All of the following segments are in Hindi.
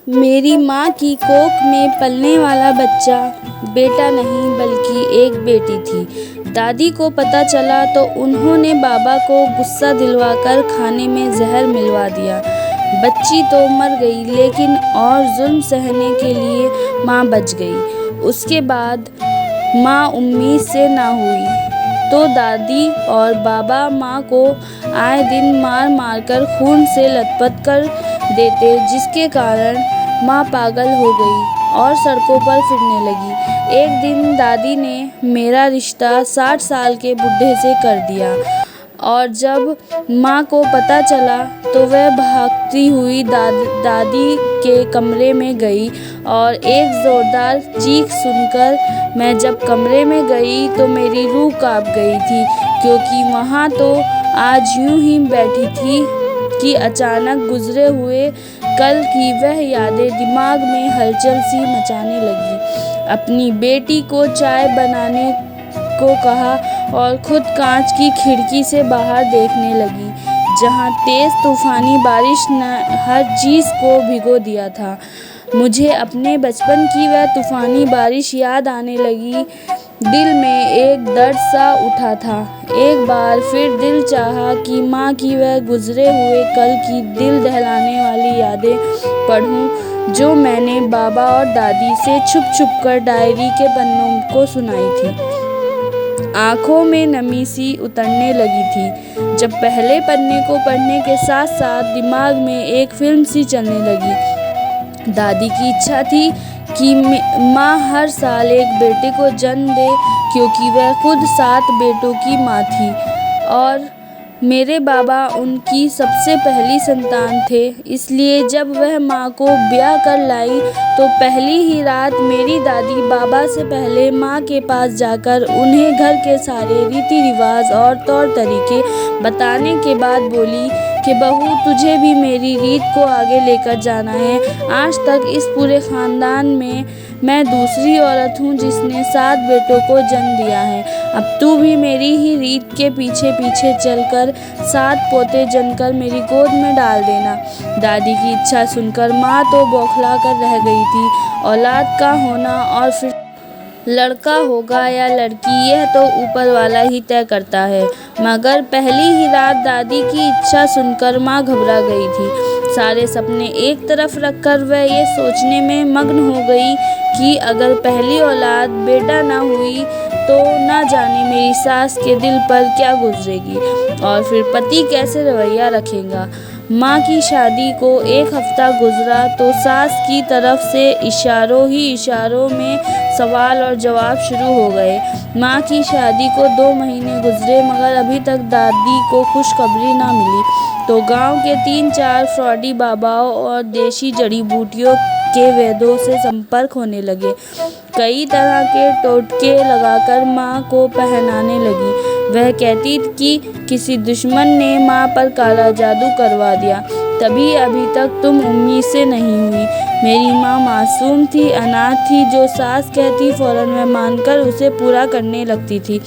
मेरी माँ की कोख में पलने वाला बच्चा बेटा नहीं बल्कि एक बेटी थी। दादी को पता चला तो उन्होंने बाबा को गुस्सा दिलवाकर खाने में जहर मिलवा दिया। बच्ची तो मर गई लेकिन और जुल्म सहने के लिए माँ बच गई। उसके बाद माँ उम्मीद से ना हुई तो दादी और बाबा माँ को आए दिन मार मार कर खून से लथपथ कर देते, जिसके कारण माँ पागल हो गई और सड़कों पर फिरने लगी। एक दिन दादी ने मेरा रिश्ता 60 साल के बुढ़े से कर दिया और जब माँ को पता चला तो वह भागती हुई दादी के कमरे में गई और एक ज़ोरदार चीख सुनकर मैं जब कमरे में गई तो मेरी रूह कांप गई थी, क्योंकि वहाँ तो आज यूं ही बैठी थी कि अचानक गुजरे हुए कल की वह यादें दिमाग में हलचल सी मचाने लगी। अपनी बेटी को चाय बनाने को कहा और खुद कांच की खिड़की से बाहर देखने लगी, जहां तेज तूफानी बारिश ने हर चीज़ को भिगो दिया था। मुझे अपने बचपन की वह तूफानी बारिश याद आने लगी। दिल में एक दर्द सा उठा था। एक बार फिर दिल चाहा कि माँ की वह गुजरे हुए कल की दिल दहलाने वाली यादें पढ़ूं, जो मैंने बाबा और दादी से छुप छुप कर डायरी के पन्नों को सुनाई थी। आंखों में नमी सी उतरने लगी थी जब पहले पन्ने को पढ़ने के साथ साथ दिमाग में एक फिल्म सी चलने लगी। दादी की इच्छा थी कि माँ हर साल एक बेटे को जन्म दे, क्योंकि वह खुद 7 बेटों की माँ थी और मेरे बाबा उनकी सबसे पहली संतान थे। इसलिए जब वह माँ को ब्याह कर लाई तो पहली ही रात मेरी दादी बाबा से पहले माँ के पास जाकर उन्हें घर के सारे रीति रिवाज और तौर तरीके बताने के बाद बोली कि बहू, तुझे भी मेरी रीत को आगे लेकर जाना है। आज तक इस पूरे खानदान में मैं दूसरी औरत हूँ जिसने 7 बेटों को जन्म दिया है। अब तू भी मेरी ही रीत के पीछे पीछे चलकर 7 पोते जनकर मेरी गोद में डाल देना। दादी की इच्छा सुनकर माँ तो बौखला कर रह गई थी। औलाद का होना और फिर लड़का होगा या लड़की, यह तो ऊपर वाला ही तय करता है, मगर पहली ही रात दादी की इच्छा सुनकर माँ घबरा गई थी। सारे सपने एक तरफ रखकर वह ये सोचने में मग्न हो गई कि अगर पहली औलाद बेटा ना हुई तो ना जाने मेरी सास के दिल पर क्या गुजरेगी और फिर पति कैसे रवैया रखेगा। माँ की शादी को 1 हफ्ता गुजरा तो सास की तरफ से इशारों ही इशारों में सवाल और जवाब शुरू हो गए। माँ की शादी को 2 महीने गुजरे मगर अभी तक दादी को खुशखबरी ना मिली तो गांव के 3-4 फ्रॉडी बाबाओं और देशी जड़ी बूटियों के वैद्यों से संपर्क होने लगे। कई तरह के टोटके लगाकर माँ को पहनाने लगी। वह कहती कि किसी दुश्मन ने माँ पर काला जादू करवा दिया, तभी अभी तक तुम उम्मीद से नहीं हुई। मेरी माँ मासूम थी, अनाथ थी, जो सास कहती फौरन वह मानकर उसे पूरा करने लगती थी।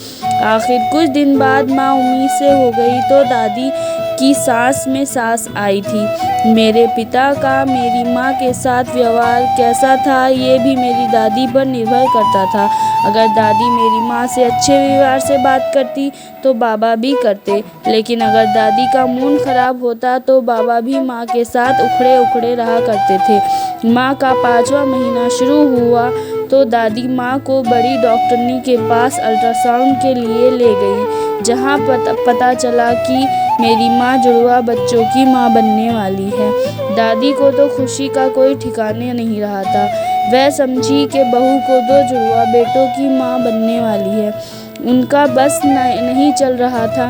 आखिर कुछ दिन बाद माँ उम्मीद से हो गई तो दादी की सांस में सांस आई थी। मेरे पिता का मेरी माँ के साथ व्यवहार कैसा था ये भी मेरी दादी पर निर्भर करता था। अगर दादी मेरी माँ से अच्छे व्यवहार से बात करती तो बाबा भी करते, लेकिन अगर दादी का मूड खराब होता तो बाबा भी माँ के साथ उखड़े उखड़े रहा करते थे। माँ का 5वां महीना शुरू हुआ तो दादी माँ को बड़ी डॉक्टरनी के पास अल्ट्रासाउंड के लिए ले गई, जहाँ पता चला कि मेरी माँ जुड़वा बच्चों की माँ बनने वाली है। दादी को तो खुशी का कोई ठिकाने नहीं रहा था। वह समझी कि बहू को 2 जुड़वा बेटों की माँ बनने वाली है। उनका बस नहीं चल रहा था,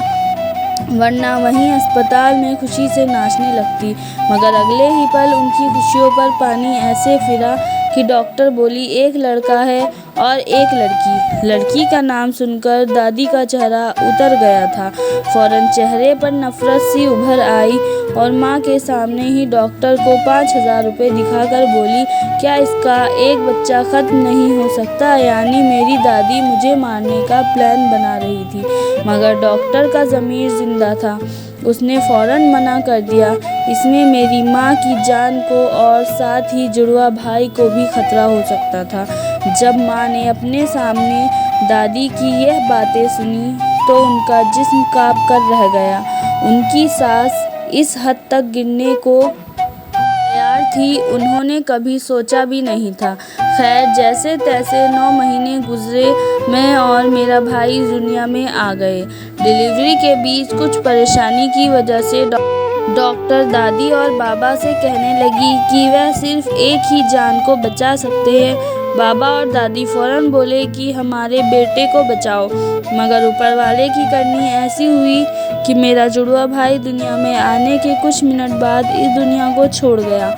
वरना वहीं अस्पताल में खुशी से नाचने लगती, मगर अगले ही पल उनकी खुशियों पर पानी ऐसे फिरा कि डॉक्टर बोली 1 लड़का है और 1 लड़की। लड़की का नाम सुनकर दादी का चेहरा उतर गया था। फौरन चेहरे पर नफरत सी उभर आई और माँ के सामने ही डॉक्टर को 5,000 रुपये दिखाकर बोली, क्या इसका एक बच्चा खत्म नहीं हो सकता? यानी मेरी दादी मुझे मारने का प्लान बना रही थी, मगर डॉक्टर का ज़मीर जिंदा था। उसने फौरन मना कर दिया। इसमें मेरी माँ की जान को और साथ ही जुड़वा भाई को भी खतरा हो सकता था। जब माँ ने अपने सामने दादी की यह बातें सुनी तो उनका जिस्म काँप कर रह गया। उनकी सांस इस हद तक गिरने को तैयार थी, उन्होंने कभी सोचा भी नहीं था। खैर, जैसे तैसे 9 महीने गुजरे, मैं और मेरा भाई दुनिया में आ गए। डिलीवरी के बीच कुछ परेशानी की वजह से डॉक्टर दादी और बाबा से कहने लगी कि वह सिर्फ एक ही जान को बचा सकते हैं। बाबा और दादी फौरन बोले कि हमारे बेटे को बचाओ, मगर ऊपर वाले की करनी ऐसी हुई कि मेरा जुड़वा भाई दुनिया में आने के कुछ मिनट बाद इस दुनिया को छोड़ गया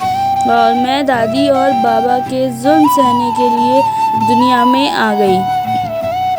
और मैं दादी और बाबा के जुल्म सहने के लिए दुनिया में आ गई।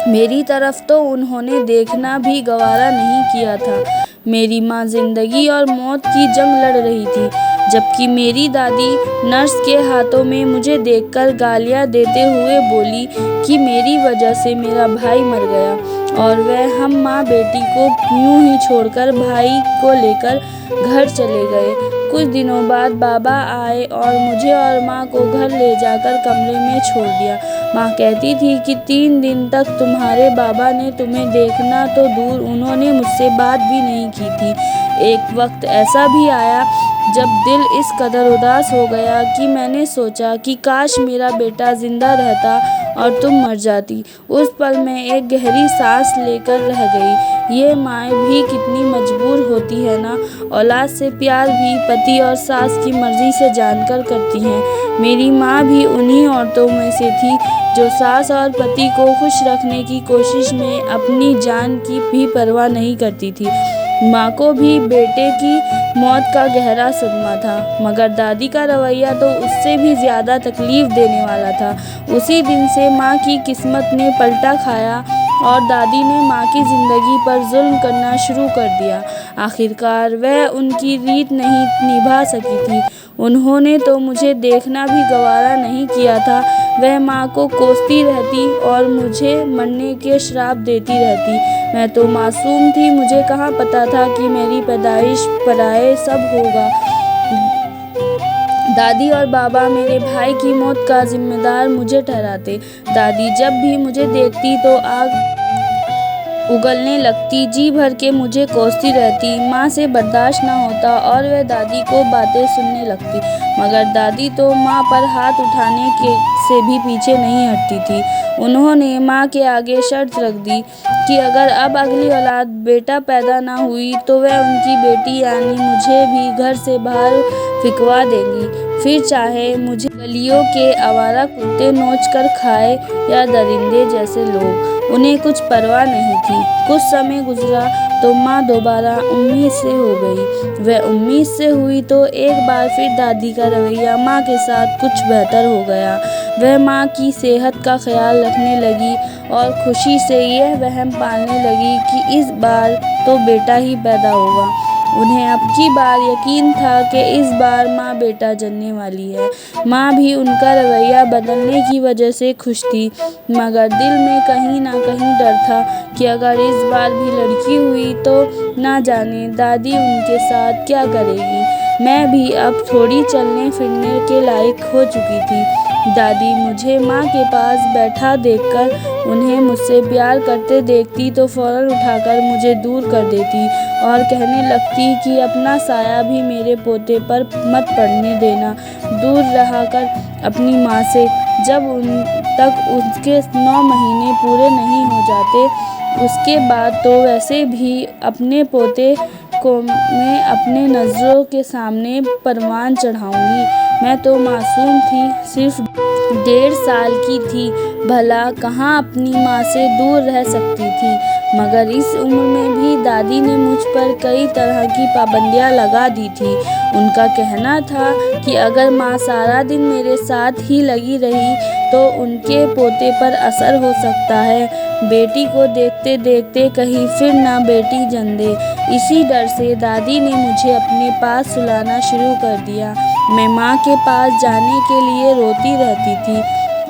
मेरी तरफ तो उन्होंने देखना भी गवारा नहीं किया था। मेरी माँ जिंदगी और मौत की जंग लड़ रही थी, जबकि मेरी दादी नर्स के हाथों में मुझे देखकर गालियाँ देते हुए बोली कि मेरी वजह से मेरा भाई मर गया और वह हम माँ बेटी को यूं ही छोड़कर भाई को लेकर घर चले गए। कुछ दिनों बाद बाबा आए और मुझे और माँ को घर ले जाकर कमरे में छोड़ दिया। माँ कहती थी कि 3 दिन तक तुम्हारे बाबा ने तुम्हें देखना तो दूर, उन्होंने मुझसे बात भी नहीं की थी। एक वक्त ऐसा भी आया जब दिल इस कदर उदास हो गया कि मैंने सोचा कि काश मेरा बेटा जिंदा रहता और तुम मर जाती। उस पल में एक गहरी सांस लेकर रह गई। ये माएँ भी कितनी मजबूर होती है ना। औलाद से प्यार भी पति और सास की मर्जी से जानकर करती हैं। मेरी माँ भी उन्हीं औरतों में से थी जो सास और पति को खुश रखने की कोशिश में अपनी जान की भी परवाह नहीं करती थी। माँ को भी बेटे की मौत का गहरा सदमा था, मगर दादी का रवैया तो उससे भी ज़्यादा तकलीफ देने वाला था। उसी दिन से माँ की किस्मत ने पलटा खाया और दादी ने माँ की ज़िंदगी पर जुल्म करना शुरू कर दिया। आखिरकार वह उनकी रीत नहीं निभा सकी थी। उन्होंने तो मुझे देखना भी गवारा नहीं किया था। वह माँ को कोसती रहती और मुझे मरने के श्राप देती रहती। मैं तो मासूम थी, मुझे कहाँ पता था कि मेरी पैदाइश पराये सब होगा। दादी और बाबा मेरे भाई की मौत का जिम्मेदार मुझे ठहराते। दादी जब भी मुझे देखती तो आग उगलने लगती, जी भर के मुझे कोसती रहती। माँ से बर्दाश्त न होता और वह दादी को बातें सुनने लगती, मगर दादी तो माँ पर हाथ उठाने से भी पीछे नहीं हटती थी। उन्होंने माँ के आगे शर्त रख दी कि अगर अब अगली औलाद बेटा पैदा ना हुई तो वह उनकी बेटी यानी मुझे भी घर से बाहर फिकवा देंगी, फिर चाहे मुझे गलियों के आवारा कुत्ते नोच कर खाए या दरिंदे जैसे लोग, उन्हें कुछ परवाह नहीं थी। कुछ समय गुजरा तो माँ दोबारा उम्मीद से हो गई। वह उम्मीद से हुई तो एक बार फिर दादी का रवैया माँ के साथ कुछ बेहतर हो गया। वह माँ की सेहत का ख्याल रखने लगी और खुशी से यह वहम पालने लगी कि इस बार तो बेटा ही पैदा होगा। उन्हें अब की बार यकीन था कि इस बार माँ बेटा जनने वाली है। माँ भी उनका रवैया बदलने की वजह से खुश थी, मगर दिल में कहीं ना कहीं डर था कि अगर इस बार भी लड़की हुई तो ना जाने दादी उनके साथ क्या करेगी। मैं भी अब थोड़ी चलने फिरने के लायक हो चुकी थी। दादी मुझे माँ के पास बैठा देखकर उन्हें मुझसे प्यार करते देखती तो फौरन उठाकर मुझे दूर कर देती और कहने लगती कि अपना साया भी मेरे पोते पर मत पड़ने देना, दूर रहा कर अपनी माँ से। जब तक उसके 9 महीने पूरे नहीं हो जाते, उसके बाद तो वैसे भी अपने पोते को मैं अपने नज़रों के सामने परवान चढ़ाऊंगी। मैं तो मासूम थी, सिर्फ 1.5 साल की थी, भला कहाँ अपनी माँ से दूर रह सकती थी। मगर इस उम्र में भी दादी ने मुझ पर कई तरह की पाबंदियाँ लगा दी थी। उनका कहना था कि अगर माँ सारा दिन मेरे साथ ही लगी रही तो उनके पोते पर असर हो सकता है, बेटी को देखते देखते कहीं फिर ना बेटी जन दे। इसी डर से दादी ने मुझे अपने पास सुलाना शुरू कर दिया। मैं माँ के पास जाने के लिए रोती रहती थी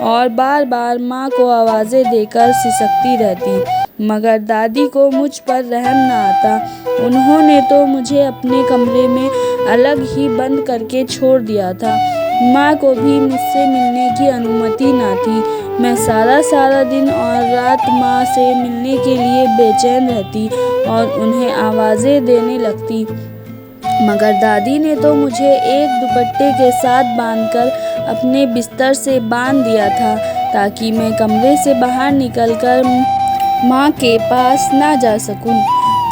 और बार बार माँ को आवाज़ें देकर सिसकती रहती, मगर दादी को मुझ पर रहम न आता। उन्होंने तो मुझे अपने कमरे में अलग ही बंद करके छोड़ दिया था। माँ को भी मुझसे मिलने की अनुमति न थी। मैं सारा दिन और रात माँ से मिलने के लिए बेचैन रहती और उन्हें आवाज़ें देने लगती, मगर दादी ने तो मुझे एक दुपट्टे के साथ बांधकर अपने बिस्तर से बांध दिया था, ताकि मैं कमरे से बाहर निकलकर माँ के पास ना जा सकूं।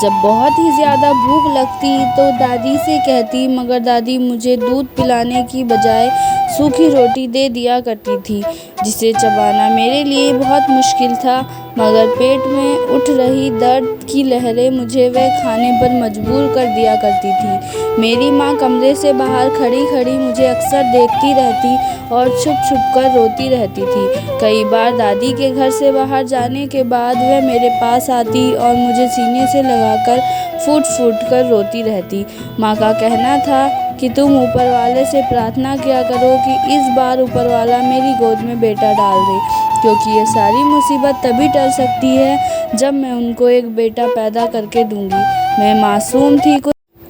जब बहुत ही ज़्यादा भूख लगती तो दादी से कहती, मगर दादी मुझे दूध पिलाने की बजाय सूखी रोटी दे दिया करती थी, जिसे चबाना मेरे लिए बहुत मुश्किल था। मगर पेट में उठ रही दर्द की लहरें मुझे वह खाने पर मजबूर कर दिया करती थी। मेरी माँ कमरे से बाहर खड़ी मुझे अक्सर देखती रहती और छुप कर रोती रहती थी। कई बार दादी के घर से बाहर जाने के बाद वह मेरे पास आती और मुझे सीने से लगाकर फूट कर रोती रहती। माँ का कहना था कि तुम ऊपर वाले से प्रार्थना किया करो कि इस बार ऊपर वाला मेरी गोद में बेटा डाल दे, क्योंकि ये सारी मुसीबत तभी टल सकती है जब मैं उनको एक बेटा पैदा करके दूंगी। मैं मासूम थी,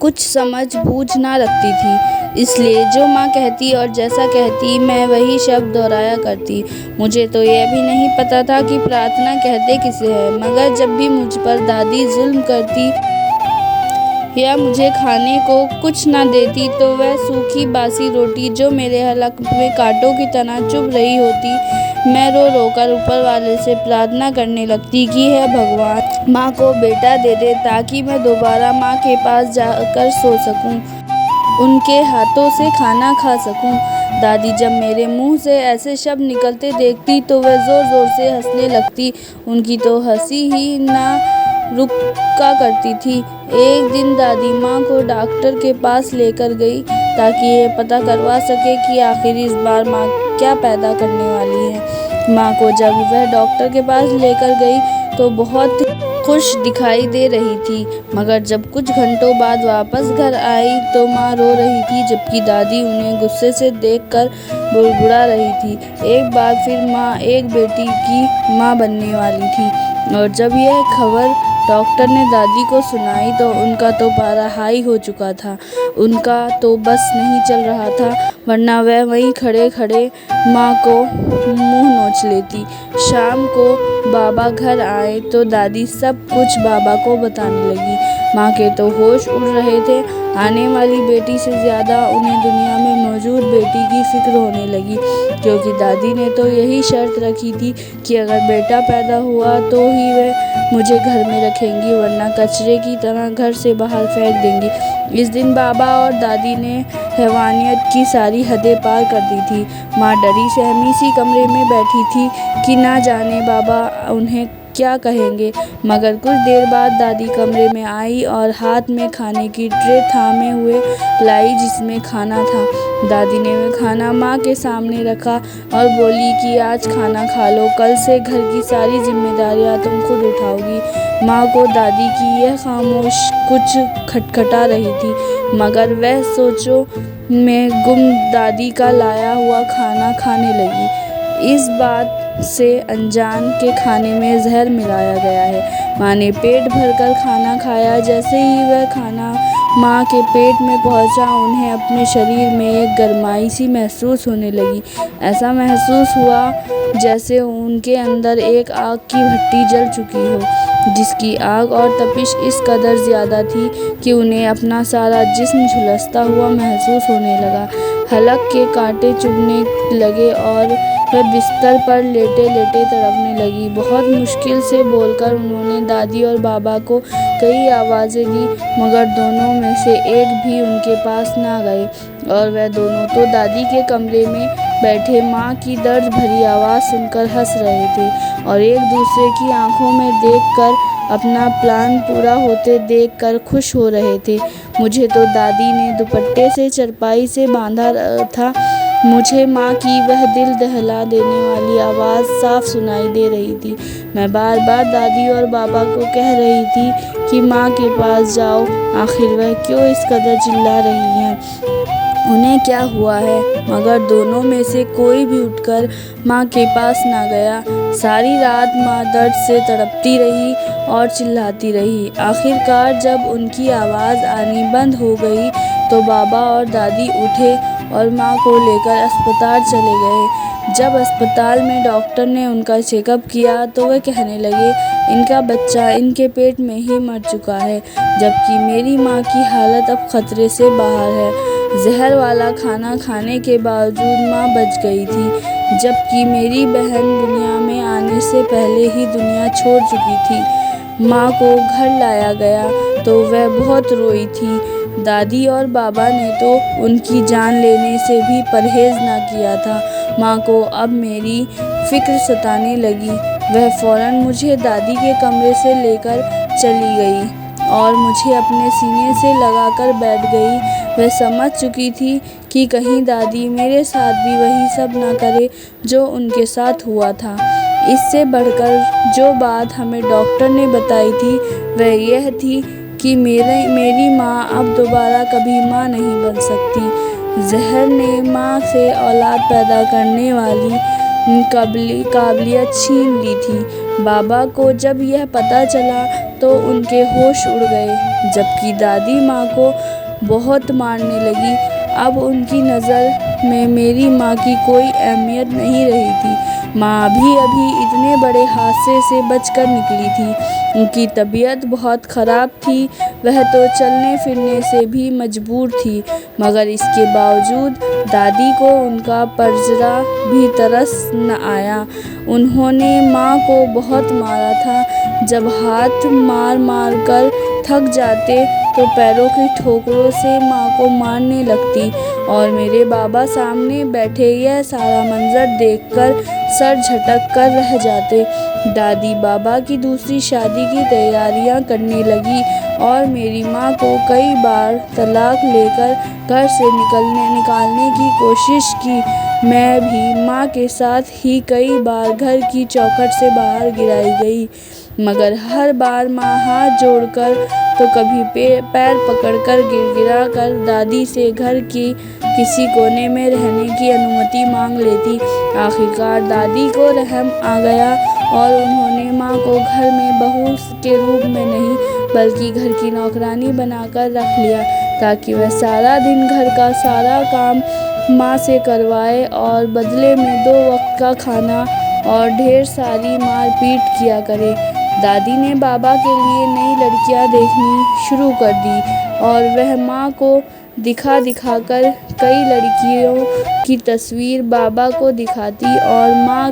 कुछ समझ बूझ ना रखती थी, इसलिए जो माँ कहती और जैसा कहती मैं वही शब्द दोहराया करती। मुझे तो यह भी नहीं पता था कि प्रार्थना कहते किसे है, मगर जब भी मुझ पर दादी जुल्म करती या मुझे खाने को कुछ ना देती तो वह सूखी बासी रोटी जो मेरे हलक में कांटों की तरह चुभ रही होती, मैं रो कर ऊपर वाले से प्रार्थना करने लगती कि हे भगवान, माँ को बेटा दे दे ताकि मैं दोबारा माँ के पास जाकर सो सकूं, उनके हाथों से खाना खा सकूं। दादी जब मेरे मुंह से ऐसे शब्द निकलते देखती तो वह जोर से हंसने लगती। उनकी तो हंसी ही ना रुका करती थी। एक दिन दादी माँ को डॉक्टर के पास लेकर गई ताकि ये पता करवा सके कि आखिर इस बार माँ क्या पैदा करने वाली है। माँ को जब वह डॉक्टर के पास लेकर गई तो बहुत खुश दिखाई दे रही थी, मगर जब कुछ घंटों बाद वापस घर आई तो माँ रो रही थी, जबकि दादी उन्हें गुस्से से देखकर बुड़बुड़ा रही थी। एक बार फिर माँ एक बेटी की माँ बनने वाली थी, और जब यह खबर डॉक्टर ने दादी को सुनाई तो उनका तो पारा हाई हो चुका था। उनका तो बस नहीं चल रहा था, वरना वह वहीं खड़े माँ को मुंह नोच लेती। शाम को बाबा घर आए तो दादी सब कुछ बाबा को बताने लगी। माँ के तो होश उड़ रहे थे। आने वाली बेटी से ज़्यादा उन्हें दुनिया में मौजूद बेटी की फिक्र होने लगी, क्योंकि दादी ने तो यही शर्त रखी थी कि अगर बेटा पैदा हुआ तो ही वह मुझे घर में रखेंगी, वरना कचरे की तरह घर से बाहर फेंक देंगी। इस दिन बाबा और दादी ने हैवानियत की सारी हदें पार कर दी थी। माँ डरी सहमी सी कमरे में बैठी थी कि ना जाने बाबा उन्हें क्या कहेंगे, मगर कुछ देर बाद दादी कमरे में आई और हाथ में खाने की ट्रे थामे हुए लाई जिसमें खाना था। दादी ने वह खाना माँ के सामने रखा और बोली कि आज खाना खा लो, कल से घर की सारी जिम्मेदारियाँ तुम खुद उठाओगी। माँ को दादी की यह खामोश कुछ खटखटा रही थी, मगर वह सोचों में गुम दादी का लाया हुआ खाना खाने लगी। इस बात से अनजान के खाने में जहर मिलाया गया है। माँ ने पेट भरकर खाना खाया। जैसे ही वह खाना माँ के पेट में पहुँचा, उन्हें अपने शरीर में एक गर्माई सी महसूस होने लगी। ऐसा महसूस हुआ जैसे उनके अंदर एक आग की भट्टी जल चुकी हो, जिसकी आग और तपिश इस कदर ज़्यादा थी कि उन्हें अपना सारा जिस्म झुलसता हुआ महसूस होने लगा। हलक के कांटे चुभने लगे और वह बिस्तर पर लेटे तड़पने लगी। बहुत मुश्किल से बोलकर उन्होंने दादी और बाबा को कई आवाज़ें दी, मगर दोनों में से एक भी उनके पास ना गए, और वह दोनों तो दादी के कमरे में बैठे माँ की दर्द भरी आवाज़ सुनकर हंस रहे थे और एक दूसरे की आंखों में देखकर अपना प्लान पूरा होते देखकर खुश हो रहे थे। मुझे तो दादी ने दुपट्टे से चारपाई से बांधा था। मुझे माँ की वह दिल दहला देने वाली आवाज़ साफ सुनाई दे रही थी। मैं बार दादी और बाबा को कह रही थी कि माँ के पास जाओ, आखिर वह क्यों इस कदर चिल्ला रही हैं, उन्हें क्या हुआ है, मगर दोनों में से कोई भी उठकर माँ के पास ना गया। सारी रात माँ दर्द से तड़पती रही और चिल्लाती रही। आखिरकार जब उनकी आवाज़ आनी बंद हो गई तो बाबा और दादी उठे और माँ को लेकर अस्पताल चले गए। जब अस्पताल में डॉक्टर ने उनका चेकअप किया तो वह कहने लगे, इनका बच्चा इनके पेट में ही मर चुका है, जबकि मेरी माँ की हालत अब खतरे से बाहर है। जहर वाला खाना खाने के बावजूद माँ बच गई थी, जबकि मेरी बहन दुनिया में आने से पहले ही दुनिया छोड़ चुकी थी। माँ को घर लाया गया तो वह बहुत रोई थी। दादी और बाबा ने तो उनकी जान लेने से भी परहेज न किया था। माँ को अब मेरी फिक्र सताने लगी। वह फ़ौरन मुझे दादी के कमरे से लेकर चली गई और मुझे अपने सीने से लगाकर बैठ गई। वह समझ चुकी थी कि कहीं दादी मेरे साथ भी वही सब न करे जो उनके साथ हुआ था। इससे बढ़कर जो बात हमें डॉक्टर ने बताई थी वह यह थी कि मेरी माँ अब दोबारा कभी माँ नहीं बन सकती। जहर ने माँ से औलाद पैदा करने वाली काबिलियत छीन ली थी। बाबा को जब यह पता चला तो उनके होश उड़ गए, जबकि दादी माँ को बहुत मारने लगी। अब उनकी नज़र में मेरी माँ की कोई अहमियत नहीं रही थी। माँ अभी इतने बड़े हादसे से बचकर निकली थी। उनकी तबीयत बहुत ख़राब थी, वह तो चलने फिरने से भी मजबूर थी, मगर इसके बावजूद दादी को उनका परजरा भी तरस न आया। उन्होंने माँ को बहुत मारा था। जब हाथ मार मार कर थक जाते तो पैरों की ठोकरों से माँ को मारने लगती और मेरे बाबा सामने बैठे यह सारा मंजर देखकर सर झटक कर रह जाते। दादी बाबा की दूसरी शादी की तैयारियां करने लगी और मेरी माँ को कई बार तलाक लेकर घर से निकालने की कोशिश की। मैं भी माँ के साथ ही कई बार घर की चौखट से बाहर गिराई गई, मगर हर बार माँ हाथ जोड़कर तो कभी पैर पकड़कर गिड़गिड़ा कर दादी से घर की किसी कोने में रहने की अनुमति मांग लेती। आखिरकार दादी को रहम आ गया और उन्होंने माँ को घर में बहू के रूप में नहीं बल्कि घर की नौकरानी बनाकर रख लिया, ताकि वह सारा दिन घर का सारा काम माँ से करवाए और बदले में 2 वक्त का खाना और ढेर सारी मार पीट किया करे। दादी ने बाबा के लिए नई लड़कियां देखनी शुरू कर दी और वह माँ को दिखा कर कई लड़कियों की तस्वीर बाबा को दिखाती और माँ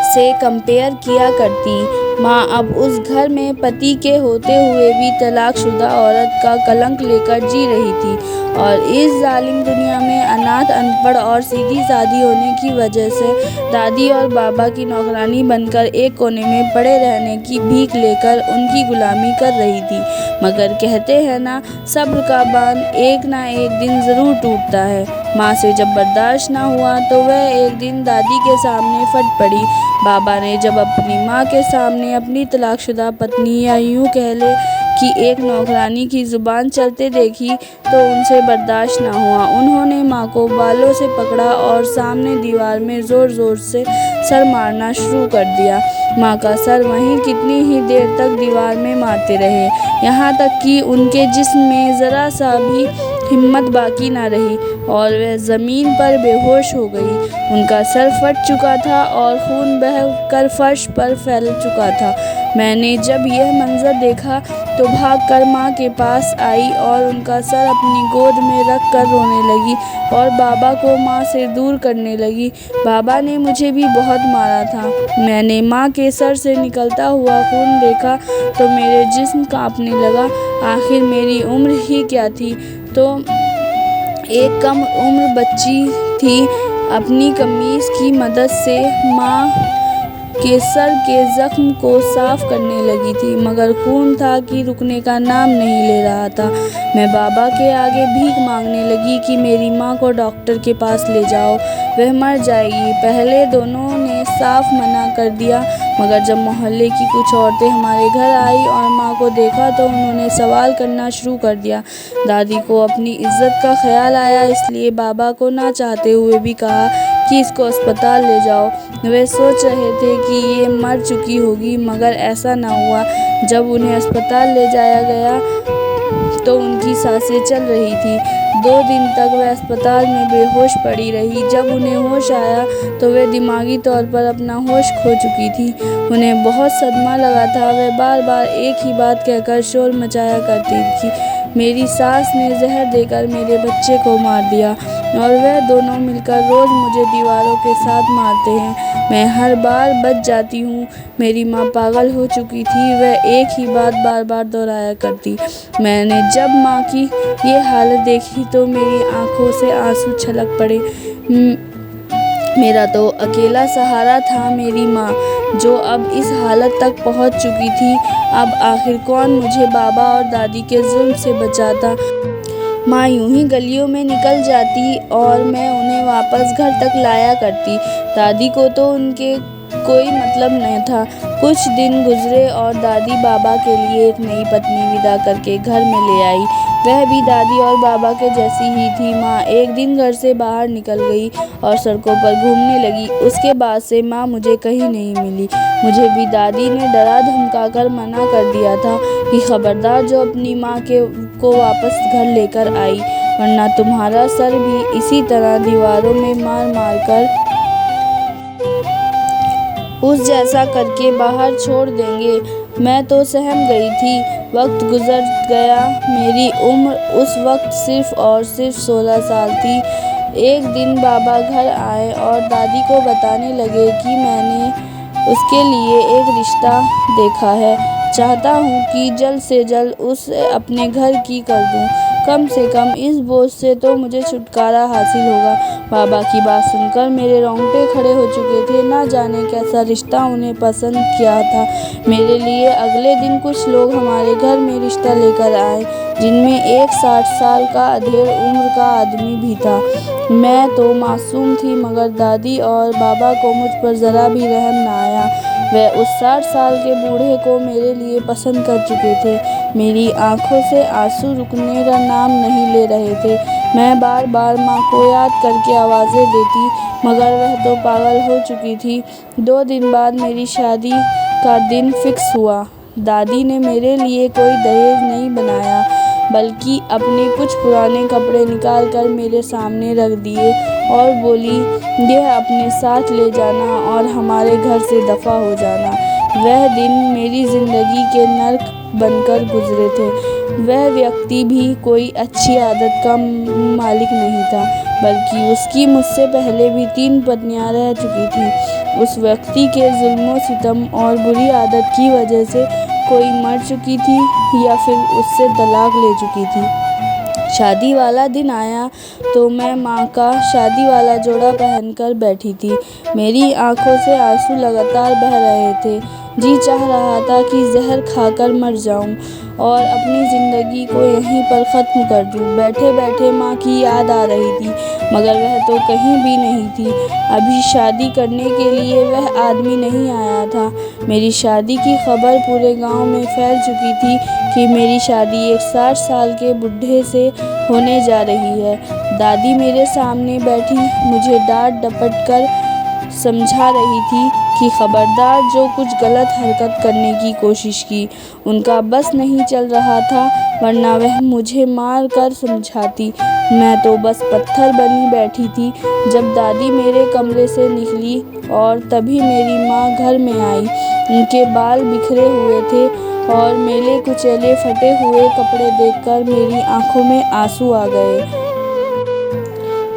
से कंपेयर किया करती। माँ अब उस घर में पति के होते हुए भी तलाकशुदा औरत का कलंक लेकर जी रही थी और इस जालिम दुनिया में अनाथ, अनपढ़ और सीधी सादी होने की वजह से दादी और बाबा की नौकरानी बनकर एक कोने में पड़े रहने की भीख लेकर उनकी गुलामी कर रही थी। मगर कहते हैं ना, सब्र का बांध एक ना एक दिन ज़रूर टूटता है। माँ से जब बर्दाश्त ना हुआ तो वह एक दिन दादी के सामने फट पड़ी। बाबा ने जब अपनी माँ के सामने अपनी तलाकशुदा पत्नी या यूँ कह ले कि एक नौकरानी की ज़ुबान चलते देखी तो उनसे बर्दाश्त ना हुआ। उन्होंने माँ को बालों से पकड़ा और सामने दीवार में ज़ोर ज़ोर से सर मारना शुरू कर दिया। माँ का सर वहीं कितनी ही देर तक दीवार में मारते रहे, यहाँ तक कि उनके जिस्म में ज़रा सा भी हिम्मत बाकी ना रही और वह ज़मीन पर बेहोश हो गई। उनका सर फट चुका था और खून बह कर फर्श पर फैल चुका था। मैंने जब यह मंजर देखा तो भागकर माँ के पास आई और उनका सर अपनी गोद में रख कर रोने लगी और बाबा को माँ से दूर करने लगी। बाबा ने मुझे भी बहुत मारा था। मैंने माँ के सर से निकलता हुआ खून देखा तो मेरे जिस्म कांपने लगा। आखिर मेरी उम्र ही क्या थी, तो एक कम उम्र बच्ची थी। अपनी कमीज़ की मदद से माँ के सर के ज़ख्म को साफ करने लगी थी, मगर खून था कि रुकने का नाम नहीं ले रहा था। मैं बाबा के आगे भीख मांगने लगी कि मेरी माँ को डॉक्टर के पास ले जाओ, वह मर जाएगी। पहले दोनों ने साफ मना कर दिया, मगर जब मोहल्ले की कुछ औरतें हमारे घर आई और माँ को देखा तो उन्होंने सवाल करना शुरू कर दिया। दादी को अपनी इज्जत का ख्याल आया, इसलिए बाबा को ना चाहते हुए भी कहा कि इसको अस्पताल ले जाओ। वे सोच रहे थे कि ये मर चुकी होगी, मगर ऐसा न हुआ। जब उन्हें अस्पताल ले जाया गया तो उनकी सांसें चल रही थीं। 2 दिन तक वह अस्पताल में बेहोश पड़ी रही। जब उन्हें होश आया तो वे दिमागी तौर पर अपना होश खो चुकी थीं। उन्हें बहुत सदमा लगा था। वह बार-बार एक ही बात कहकर शोर मचाया करती थी, मेरी सास ने जहर देकर मेरे बच्चे को मार दिया और वह दोनों मिलकर रोज़ मुझे दीवारों के साथ मारते हैं। मैं हर बार बच जाती हूँ। मेरी माँ पागल हो चुकी थी। वह एक ही बात बार-बार दोहराया करती। मैंने जब माँ की ये हालत देखी तो मेरी आँखों से आंसू छलक पड़े। मेरा तो अकेला सहारा था मेरी माँ, जो अब इस हालत तक पहुँच चुकी थी। अब आखिर कौन मुझे बाबा और दादी के जुल्म से बचाता। माँ यूं ही गलियों में निकल जाती और मैं उन्हें वापस घर तक लाया करती। दादी को तो उनके कोई मतलब नहीं था। कुछ दिन गुजरे और दादी बाबा के लिए एक नई पत्नी विदा करके घर में ले आई। वह भी दादी और बाबा के जैसी ही थी। माँ एक दिन घर से बाहर निकल गई और सड़कों पर घूमने लगी। उसके बाद से माँ मुझे कहीं नहीं मिली। मुझे भी दादी ने डरा धमकाकर मना कर दिया था कि खबरदार जो अपनी माँ को वापस घर लेकर आई, वरना तुम्हारा सर भी इसी तरह दीवारों में मार मार कर उस जैसा करके बाहर छोड़ देंगे। मैं तो सहम गई थी। वक्त गुजर गया। मेरी उम्र उस वक्त सिर्फ और सिर्फ 16 साल थी। एक दिन बाबा घर आए और दादी को बताने लगे कि मैंने उसके लिए एक रिश्ता देखा है। चाहता हूँ कि जल्द से जल्द उसे अपने घर की कर दूँ। कम से कम इस बोझ से तो मुझे छुटकारा हासिल होगा। बाबा की बात सुनकर मेरे रोंगटे खड़े हो चुके थे। ना जाने कैसा रिश्ता उन्हें पसंद किया था मेरे लिए। अगले दिन कुछ लोग हमारे घर में रिश्ता लेकर आए, जिनमें एक 60 साल का अधेड़ उम्र का आदमी भी था। मैं तो मासूम थी, मगर दादी और बाबा को मुझ पर ज़रा भी रहम न आया। वह उस 60 साल के बूढ़े को मेरे लिए पसंद कर चुके थे। मेरी आंखों से आंसू रुकने का नाम नहीं ले रहे थे। मैं बार बार माँ को याद करके आवाज़ें देती, मगर वह तो पागल हो चुकी थी। 2 दिन बाद मेरी शादी का दिन फिक्स हुआ। दादी ने मेरे लिए कोई दहेज नहीं बनाया, बल्कि अपने कुछ पुराने कपड़े निकाल कर मेरे सामने रख दिए और बोली, यह अपने साथ ले जाना और हमारे घर से दफ़ा हो जाना। वह दिन मेरी ज़िंदगी के नर्क बनकर गुजरे थे। वह व्यक्ति भी कोई अच्छी आदत का मालिक नहीं था, बल्कि उसकी मुझसे पहले भी 3 पत्नियां रह चुकी थीं। उस व्यक्ति के जुल्मों सितम और बुरी आदत की वजह से कोई मर चुकी थी या फिर उससे तलाक ले चुकी थी। शादी वाला दिन आया तो मैं माँ का शादी वाला जोड़ा पहनकर बैठी थी। मेरी आंखों से आंसू लगातार बह रहे थे। जी चाह रहा था कि जहर खाकर मर जाऊं और अपनी ज़िंदगी को यहीं पर ख़त्म कर दूं। बैठे बैठे माँ की याद आ रही थी, मगर वह तो कहीं भी नहीं थी। अभी शादी करने के लिए वह आदमी नहीं आया था। मेरी शादी की खबर पूरे गांव में फैल चुकी थी कि मेरी शादी एक 60 साल के बुढ़े से होने जा रही है। दादी मेरे सामने बैठी मुझे डांट डपट कर समझा रही थी कि खबरदार जो कुछ गलत हरकत करने की कोशिश की। उनका बस नहीं चल रहा था, वरना वह मुझे मार कर समझाती। मैं तो बस पत्थर बनी बैठी थी। जब दादी मेरे कमरे से निकली और तभी मेरी माँ घर में आई। उनके बाल बिखरे हुए थे और मेले कुचेले फटे हुए कपड़े देखकर मेरी आंखों में आंसू आ गए।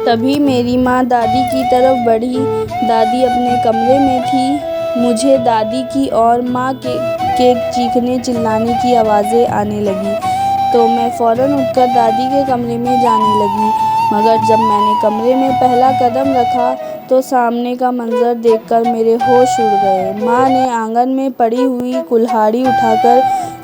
तभी मेरी माँ दादी की तरफ बढ़ी। दादी अपने कमरे में थी। मुझे दादी की और माँ के चीखने चिल्लाने की आवाज़ें आने लगी, तो मैं फ़ौरन उठकर दादी के कमरे में जाने लगी। मगर जब मैंने कमरे में पहला कदम रखा तो सामने का मंजर देखकर मेरे होश उड़ गए। माँ ने आंगन में पड़ी हुई कुल्हाड़ी उठाकर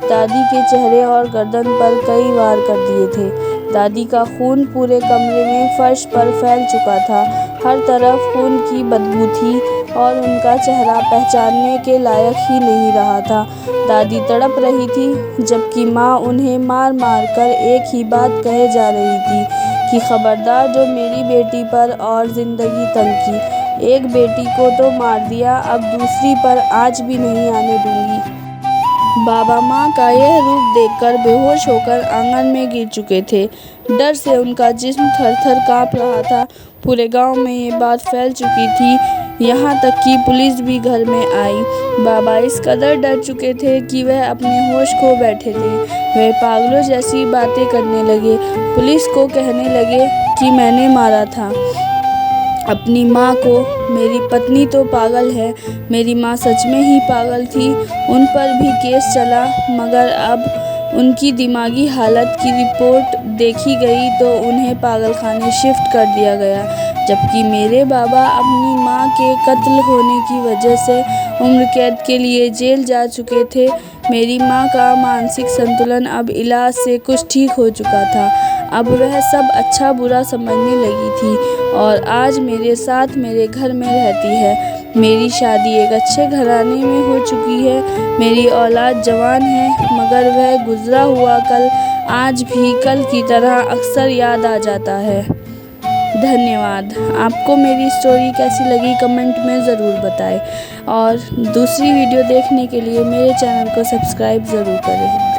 दादी के चेहरे और गर्दन पर कई वार कर दिए थे। दादी का खून पूरे कमरे में फर्श पर फैल चुका था। हर तरफ खून की बदबू थी और उनका चेहरा पहचानने के लायक ही नहीं रहा था। दादी तड़प रही थी, जबकि माँ उन्हें मार मार कर एक ही बात कहे जा रही थी कि खबरदार जो मेरी बेटी पर और ज़िंदगी तंग की, एक बेटी को तो मार दिया, अब दूसरी पर आँच भी नहीं आने दूंगी। बाबा माँ का यह रूप देखकर बेहोश होकर आंगन में गिर चुके थे। डर से उनका जिस्म थर-थर काँप रहा था। पूरे गांव में ये बात फैल चुकी थी, यहाँ तक कि पुलिस भी घर में आई। बाबा इस कदर डर चुके थे कि वह अपने होश खो बैठे थे। वह पागलों जैसी बातें करने लगे। पुलिस को कहने लगे कि मैंने मारा था अपनी माँ को, मेरी पत्नी तो पागल है। मेरी माँ सच में ही पागल थी। उन पर भी केस चला, मगर अब उनकी दिमागी हालत की रिपोर्ट देखी गई तो उन्हें पागलखाने शिफ्ट कर दिया गया। जबकि मेरे बाबा अपनी माँ के कत्ल होने की वजह से उम्र कैद के लिए जेल जा चुके थे। मेरी माँ का मानसिक संतुलन अब इलाज से कुछ ठीक हो चुका था। अब वह सब अच्छा बुरा समझने लगी थी और आज मेरे साथ मेरे घर में रहती है। मेरी शादी एक अच्छे घराने में हो चुकी है। मेरी औलाद जवान है, मगर वह गुजरा हुआ कल आज भी कल की तरह अक्सर याद आ जाता है। धन्यवाद। आपको मेरी स्टोरी कैसी लगी कमेंट में ज़रूर बताएं और दूसरी वीडियो देखने के लिए मेरे चैनल को सब्सक्राइब ज़रूर करें।